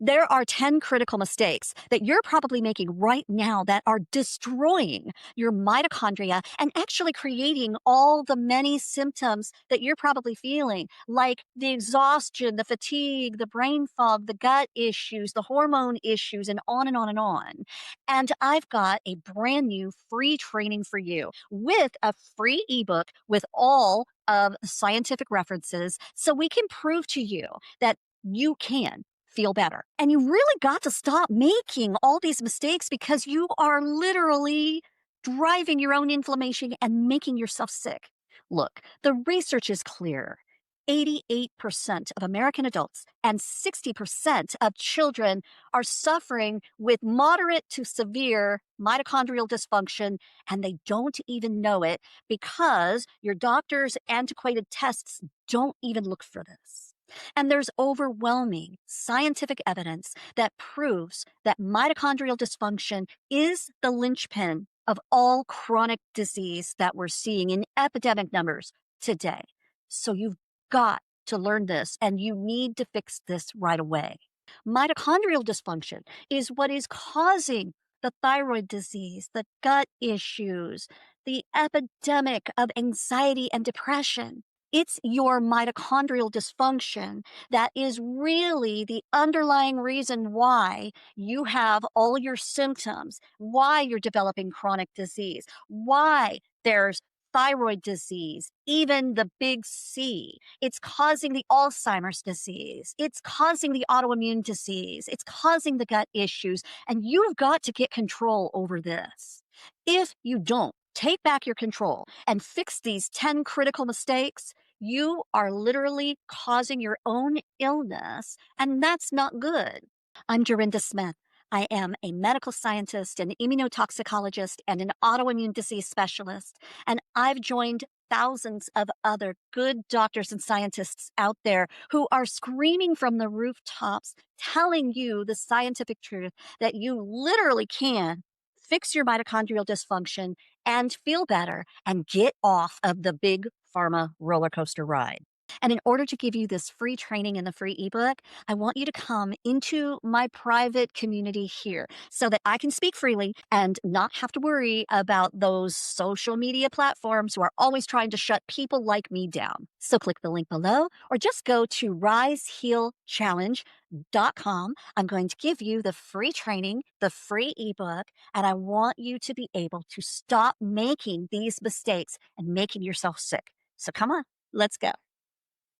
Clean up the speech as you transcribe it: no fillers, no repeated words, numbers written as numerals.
There are 10 critical mistakes that you're probably making right now that are destroying your mitochondria and actually creating all the many symptoms that you're probably feeling, like the exhaustion, the fatigue, the brain fog, the gut issues, the hormone issues, and on and on and on. And I've got a brand new free training for you with a free ebook with all of the scientific references so we can prove to you that you can feel better. And you really got to stop making all these mistakes because you are literally driving your own inflammation and making yourself sick. Look, the research is clear. 88% of American adults and 60% of children are suffering with moderate to severe mitochondrial dysfunction, and they don't even know it because your doctor's antiquated tests don't even look for this. And there's overwhelming scientific evidence that proves that mitochondrial dysfunction is the linchpin of all chronic disease that we're seeing in epidemic numbers today. So you've got to learn this, and you need to fix this right away. Mitochondrial dysfunction is what is causing the thyroid disease, the gut issues, the epidemic of anxiety and depression. It's your mitochondrial dysfunction that is really the underlying reason why you have all your symptoms, why you're developing chronic disease, why there's thyroid disease, even the big C. It's causing the Alzheimer's disease. It's causing the autoimmune disease. It's causing the gut issues. And you've got to get control over this. If you don't take back your control and fix these 10 critical mistakes, you are literally causing your own illness, and that's not good. I'm Dorinda Smith. I am a medical scientist, an immunotoxicologist, and an autoimmune disease specialist, and I've joined thousands of other good doctors and scientists out there who are screaming from the rooftops, telling you the scientific truth that you literally can fix your mitochondrial dysfunction and feel better and get off of the big pharma roller coaster ride. And in order to give you this free training and the free ebook, I want you to come into my private community here so that I can speak freely and not have to worry about those social media platforms who are always trying to shut people like me down. So click the link below or just go to risehealchallenge.com. I'm going to give you the free training, the free ebook, and I want you to be able to stop making these mistakes and making yourself sick. So come on, let's go.